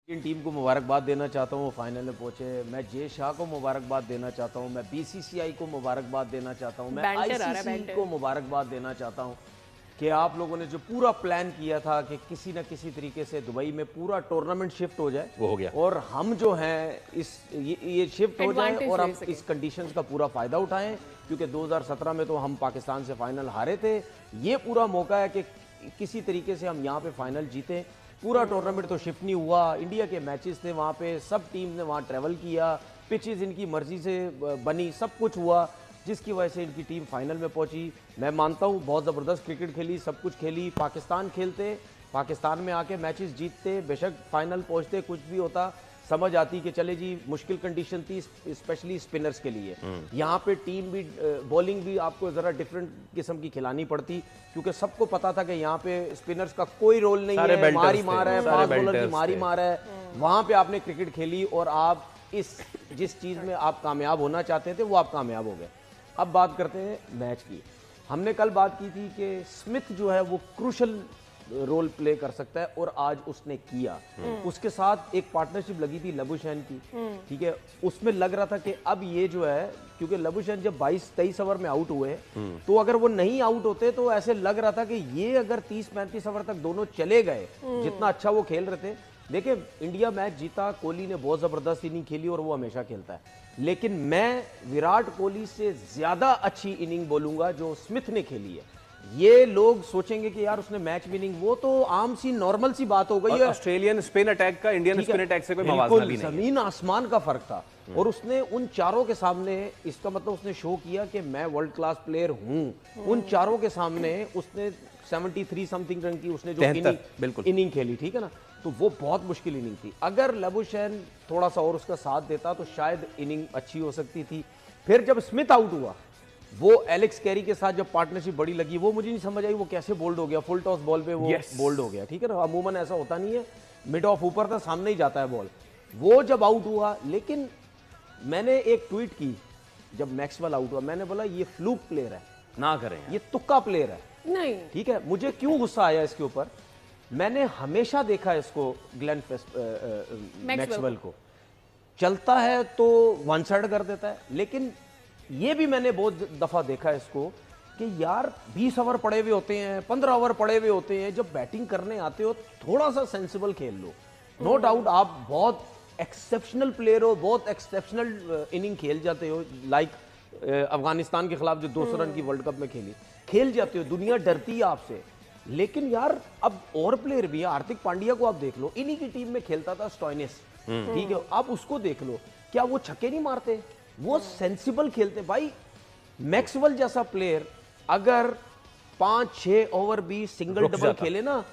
Indian team को मुबारकबाद देना चाहता हूँ, फाइनल में पहुंचे। मैं जे शाह को मुबारकबाद देना चाहता हूँ, मैं बीसीसीआई को मुबारकबाद देना चाहता हूँ, मैं बैंटर आ रहा है, आईसीसी बैंटर। को मुबारकबाद देना चाहता हूँ कि आप लोगों ने जो पूरा प्लान किया था कि किसी न किसी तरीके से दुबई में पूरा टूर्नामेंट शिफ्ट हो जाए, वो हो गया। और हम जो हैं ये शिफ्ट हो जाए Advantage और हम ले सकें। इस कंडीशंस का पूरा फ़ायदा उठाएं, क्योंकि 2017 में तो हम पाकिस्तान से फाइनल हारे थे। ये पूरा मौका है कि किसी तरीके से हम यहाँ पे फाइनल जीतें। पूरा टूर्नामेंट तो शिफ्ट नहीं हुआ, इंडिया के मैचेस थे वहाँ पे, सब टीम ने वहाँ ट्रैवल किया, पिचेस इनकी मर्जी से बनी, सब कुछ हुआ, जिसकी वजह से इनकी टीम फाइनल में पहुंची। मैं मानता हूँ बहुत ज़बरदस्त क्रिकेट खेली, सब कुछ खेली। पाकिस्तान खेलते, पाकिस्तान में आके मैचेस जीतते, बेशक फाइनल पहुंचते, कुछ भी होता, समझ आती कि चले जी मुश्किल कंडीशन थी स्पेशली स्पिनर्स के लिए। यहाँ पे टीम भी बॉलिंग भी आपको ज़रा डिफरेंट किस्म की खिलानी पड़ती, क्योंकि सबको पता था कि यहाँ पे स्पिनर्स का कोई रोल नहीं सारे है, belters मारी थे, मार है, सारे फास्ट बॉलर की belters मारी थे। मार है। वहाँ पे आपने क्रिकेट खेली और आप जिस चीज़ में आप कामयाब होना चाहते थे वो आप कामयाब हो गए। अब बात करते हैं मैच की। हमने कल बात की थी कि स्मिथ जो है वो क्रूशल रोल प्ले कर सकता है, और आज उसने किया। उसके साथ एक पार्टनरशिप लगी थी लबुशैन की, ठीक है, उसमें लग रहा था कि अब ये जो है, क्योंकि लबुशैन जब 22-23 ओवर में आउट हुए, तो अगर वो नहीं आउट होते तो ऐसे लग रहा था कि ये अगर 30-35 ओवर तक दोनों चले गए, जितना अच्छा वो खेल रहे थे। देखिए, इंडिया मैच जीता, कोहली ने बहुत ज़बरदस्त इनिंग खेली और वो हमेशा खेलता है, लेकिन मैं विराट कोहली से ज़्यादा अच्छी इनिंग बोलूँगा जो स्मिथ ने खेली है। ये लोग सोचेंगे कि यार उसने मैच विनिंग, वो तो आम सी नॉर्मल सी बात हो गई और है। ऑस्ट्रेलियन स्पिन अटैक का इंडियन ठीक है, स्पिन अटैक से कोई बिल्कुल, मवाजना भी नहीं है। जमीन आसमान का फर्क था। और उसने उन चारों के सामने, इसका मतलब उसने शो किया कि मैं वर्ल्ड क्लास प्लेयर हूं। उन चारों के सामने उसने 73 समथिंग रन की उसने जो 73, बिल्कुल। इनिंग खेली, ठीक है ना, तो वो बहुत मुश्किल इनिंग थी। अगर लबुशैन थोड़ा सा और उसका साथ देता तो शायद इनिंग अच्छी हो सकती थी। फिर जब स्मिथ आउट हुआ, वो एलेक्स कैरी के साथ जब पार्टनरशिप बड़ी लगी, वो मुझे नहीं समझ आई वो कैसे बोल्ड हो गया। फुल टॉस बॉल पे वो Yes. बोल्ड हो गया, ठीक है ना, अमूमन ऐसा होता नहीं है, मिड ऑफ ऊपर था, सामने ही जाता है बॉल। वो जब आउट हुआ, लेकिन मैंने एक ट्वीट की जब मैक्सवेल आउट हुआ, मैंने बोला ये फ्लूक प्लेयर है, ना करें यार। ये तुक्का प्लेयर है, नहीं, ठीक है। मुझे क्यों गुस्सा आया इसके ऊपर, मैंने हमेशा देखा इसको, ग्लेन मैक्सवेल को चलता है तो वन साइड कर देता है, लेकिन ये भी मैंने बहुत दफा देखा इसको कि यार 20 ओवर पड़े हुए होते हैं, 15 ओवर पड़े हुए होते हैं, जब बैटिंग करने आते हो थोड़ा सा सेंसिबल खेल लो। नो डाउट आप बहुत एक्सेप्शनल प्लेयर हो, बहुत एक्सेप्शनल इनिंग खेल जाते हो, लाइक अफगानिस्तान के खिलाफ जो 200 रन की वर्ल्ड कप में खेल जाते हो, दुनिया डरती है आपसे। लेकिन यार अब और प्लेयर भी है, हार्दिक पांड्या को आप देख लो, इन्हीं की टीम में खेलता था स्टॉइनिस, ठीक है, आप उसको देख लो, क्या वो छक्के नहीं मारते, वो सेंसिबल खेलते। भाई मैक्सवेल जैसा प्लेयर अगर 5-6 ओवर भी सिंगल रुक डबल जाता। खेले ना,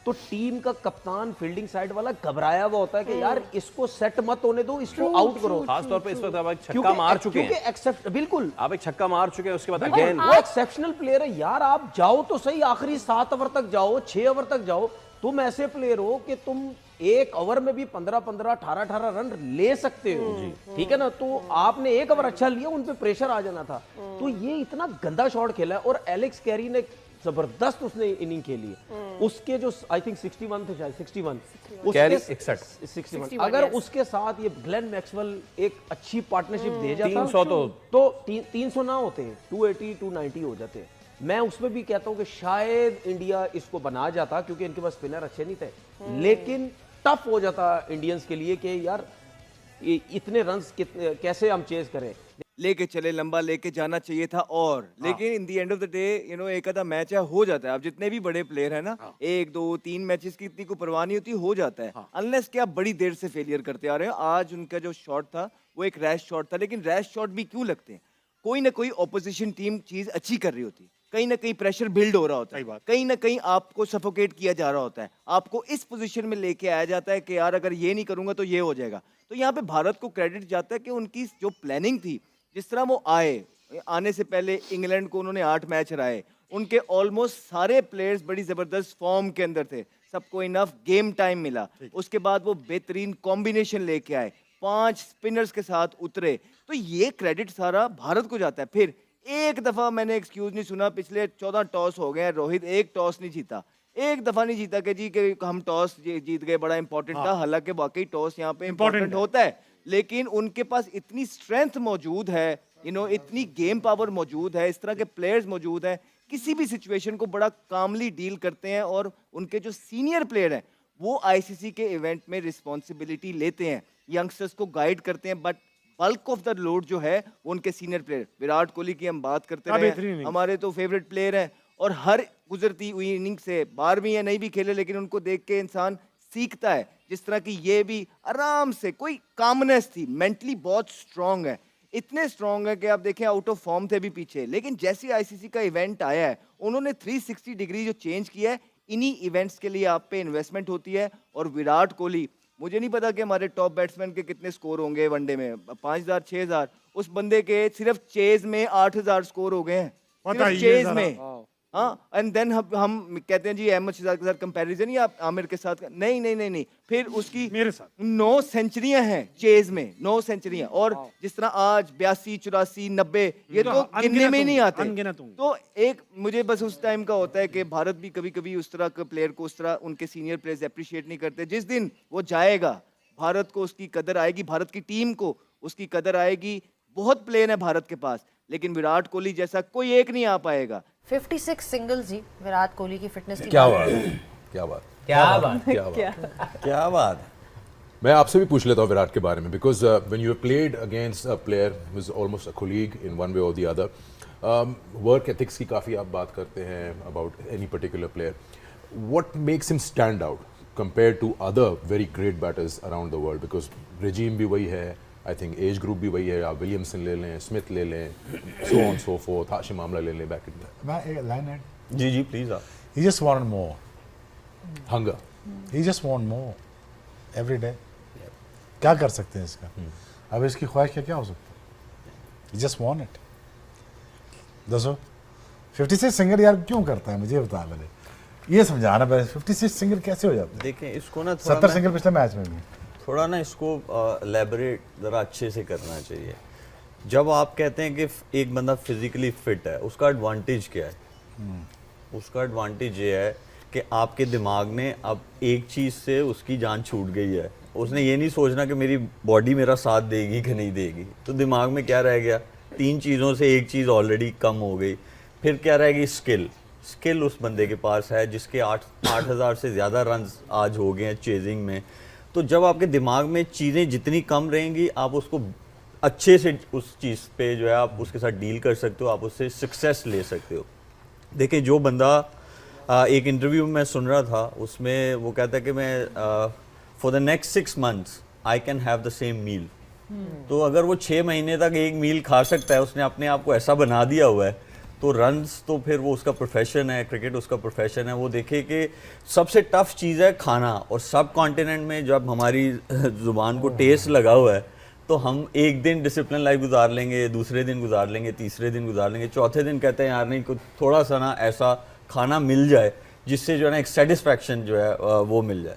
तो टीम का कप्तान फील्डिंग साइड वाला घबराया हुआ होता है कि यार इसको सेट मत होने दो, इसको आउट करो। खास तौर पे इस वक्त आप एक छक्का मार चुके हैं, क्योंकि एक्सेप्ट, बिल्कुल आप एक छक्का मार चुके हैं, उसके बाद बिल्कुल, अगेन वो एक्सेप्शनल प्लेयर है यार। आप जाओ तो सही, आखिरी 7 ओवर तक जाओ, 6 ओवर तक जाओ, तुम ऐसे प्लेयर हो कि तुम एक ओवर में भी 15-15, 18-18 रन ले सकते हो, ठीक है ना। तो आपने एक ओवर अच्छा लिया, उन पे प्रेशर आ जाना था। तो ये इतना गंदा शॉट खेला है, और एलेक्स कैरी ने जबरदस्त उसने इनिंग खेली है। उसके जो आई थिंक 61 थे, शायद 61, कैरी उसके 61, 61, अगर yes. उसके साथ ये ग्लेन मैक्सवेल एक अच्छी पार्टनरशिप दे जाता 300 तो 300 ना होते, 280 290 हो जाते। मैं उसमें भी कहता हूं कि शायद इंडिया इसको बना जाता, क्योंकि इनके पास स्पिनर अच्छे नहीं थे, लेकिन टफ हो जाता इंडियंस के लिए कि यार इतने रन्स कैसे हम चेज करें। लेके चले, लंबा लेके जाना चाहिए था। और लेकिन in the end of the day एक आधा मैच है, हो जाता है। अब जितने भी बड़े प्लेयर है ना, 1 2 3 मैचेस की इतनी कोई परवाह नहीं होती, हो जाता है। अनलेस कि आप बड़ी देर से फेलियर करते आ रहे हो। आज उनका जो शॉट था वो एक रैश शॉट था, लेकिन रैश शॉट भी क्यों लगते हैं, कोई ना कोई ऑपोजिशन टीम चीज अच्छी कर रही होती है, कहीं ना कहीं प्रेशर बिल्ड हो रहा होता है, कहीं ना कहीं आपको सफोकेट किया जा रहा होता है, आपको इस पोजीशन में लेके आया जाता है कि यार अगर ये नहीं करूंगा तो ये हो जाएगा। तो यहाँ पे भारत को क्रेडिट जाता है कि उनकी जो प्लानिंग थी, जिस तरह वो आने से पहले इंग्लैंड को उन्होंने 8 मैच हराए, उनके ऑलमोस्ट सारे प्लेयर्स बड़ी जबरदस्त फॉर्म के अंदर थे, सबको इनफ गेम टाइम मिला। उसके बाद वो बेहतरीन कॉम्बिनेशन लेके आए, 5 स्पिनर्स के साथ उतरे, तो ये क्रेडिट सारा भारत को जाता है। फिर एक दफा मैंने एक्सक्यूज नहीं सुना, पिछले 14 टॉस हो गए, रोहित एक टॉस नहीं जीता, एक दफा नहीं जीता कि जी कि हम टॉस जीत गए, बड़ा इंपॉर्टेंट था, हालांकि वाकई टॉस यहाँ पे इंपॉर्टेंट होता है, लेकिन उनके पास इतनी स्ट्रेंथ मौजूद है, इतनी गेम पावर मौजूद है, इस तरह के प्लेयर्स मौजूद हैं, किसी भी सिचुएशन को बड़ा कामली डील करते हैं। और उनके जो सीनियर प्लेयर हैं वो आईसीसी के इवेंट में रिस्पॉन्सिबिलिटी लेते हैं, यंगस्टर्स को गाइड करते हैं, but bulk of the load जो है वो उनके सीनियर प्लेयर। विराट कोहली की हम बात करते रहे, हमारे तो फेवरेट प्लेयर हैं, और हर गुजरती हुई इनिंग से 12वीं या नहीं भी खेले, लेकिन उनको देख के इंसान सीखता है। जिस तरह की ये भी आराम से, कोई कामनेस थी, मेंटली बहुत स्ट्रांग है, इतने स्ट्रांग है कि आप देखें आउट ऑफ फॉर्म थे भी पीछे, लेकिन जैसे आईसीसी का इवेंट आया है उन्होंने 360 डिग्री जो चेंज किया है, इन्हीं इवेंट्स के लिए आप पे इन्वेस्टमेंट होती है। और विराट कोहली, मुझे नहीं पता कि हमारे टॉप बैट्समैन के कितने स्कोर होंगे वनडे में, 5000 6000, उस बंदे के सिर्फ चेज में 8000 स्कोर हो गए हैं, सिर्फ चेज में। हाँ, एंड देन हम कहते हैं जी अहमद शहजाद के साथ कंपैरिजन या आमिर के साथ, नहीं नहीं नहीं नहीं, फिर उसकी मेरे साथ 9 सेंचुरियां हैं चेज में, 9 सेंचुरियां। और जिस तरह आज 82 84 90 ये तो गिनने में नहीं आते। तो एक मुझे बस उस टाइम का होता है कि भारत भी कभी कभी उस तरह के प्लेयर को, उस तरह उनके सीनियर प्लेयर्स अप्रिशिएट नहीं करते। जिस दिन वो जाएगा भारत को उसकी कदर आएगी, भारत की टीम को उसकी कदर आएगी। बहुत प्लेयर है भारत के पास, लेकिन विराट कोहली जैसा कोई एक नहीं आ पाएगा। 56 सिंगल्स जी विराट कोहली की फिटनेस की क्या बात क्या बात क्या बात क्या बात। मैं आपसे भी पूछ लेता हूँ विराट के बारे में, because when you played against a player who is almost a colleague in one way और द अदर, वर्क एथिक्स की काफ़ी आप बात करते हैं about any particular player, what makes him stand out compare to other very great batters around the world? Because regime भी वही है, आई थिंक एज ग्रुप भी वही है, आप विलियमसन ले लें, स्मिथ ले लें, so on so fourth, Hashim Amla ले लें, बैक इन मैं एक लाइन है, जी जी प्लीज आप। he just wanted more, hunger, he just want more every day। क्या कर सकते हैं इसका? अब इसकी ख्वाहिश क्या हो सकता है? he just want it। दसो 56 सिंगल यार क्यों करता है, मुझे बता पहले ये समझाना पहले, 56 सिंगल कैसे हो जाते हैं? देखें इसको ना 70 सिंगल पिछले मैच में भी। थोड़ा ना इसको एलैबोरेट ज़रा अच्छे से करना चाहिए। जब आप कहते हैं कि एक बंदा फिजिकली फिट है, उसका एडवांटेज क्या है? उसका एडवांटेज ये है कि आपके दिमाग ने अब एक चीज़ से उसकी जान छूट गई है। उसने ये नहीं सोचना कि मेरी बॉडी मेरा साथ देगी कि नहीं देगी, तो दिमाग में क्या रह गया? 3 चीज़ों से एक चीज़ ऑलरेडी कम हो गई। फिर क्या रहेगी? स्किल उस बंदे के पास है जिसके 8,000 से ज़्यादा रन आज हो गए हैं चेजिंग में। तो जब आपके दिमाग में चीज़ें जितनी कम रहेंगी, आप उसको अच्छे से उस चीज़ पे जो है आप उसके साथ डील कर सकते हो, आप उससे सक्सेस ले सकते हो। देखिए जो बंदा एक इंटरव्यू में मैं सुन रहा था, उसमें वो कहता है कि मैं for the next 6 months I can have the same meal. तो अगर वो 6 महीने तक एक मील खा सकता है, उसने अपने आप को ऐसा बना दिया हुआ है, तो रन्स तो फिर वो उसका प्रोफेशन है, क्रिकेट उसका प्रोफेशन है। वो देखे कि सबसे टफ चीज़ है खाना, और सब कॉन्टिनेंट में जब हमारी ज़ुबान को टेस्ट लगा हुआ है, तो हम एक दिन डिसिप्लिन लाइफ गुजार लेंगे, दूसरे दिन गुजार लेंगे, तीसरे दिन गुजार लेंगे, चौथे दिन कहते हैं यार नहीं कुछ थोड़ा सा ना ऐसा खाना मिल जाए जिससे जो है ना एक सेटिस्फैक्शन जो है वो मिल जाए।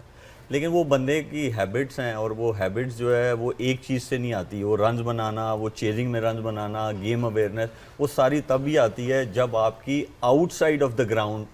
लेकिन वो बंदे की हैबिट्स हैं, और वो हैबिट्स जो है वो एक चीज़ से नहीं आती। वो रन्स बनाना, वो चेजिंग में रन्स बनाना, गेम अवेयरनेस, वो सारी तभी आती है जब आपकी आउटसाइड ऑफ द ग्राउंड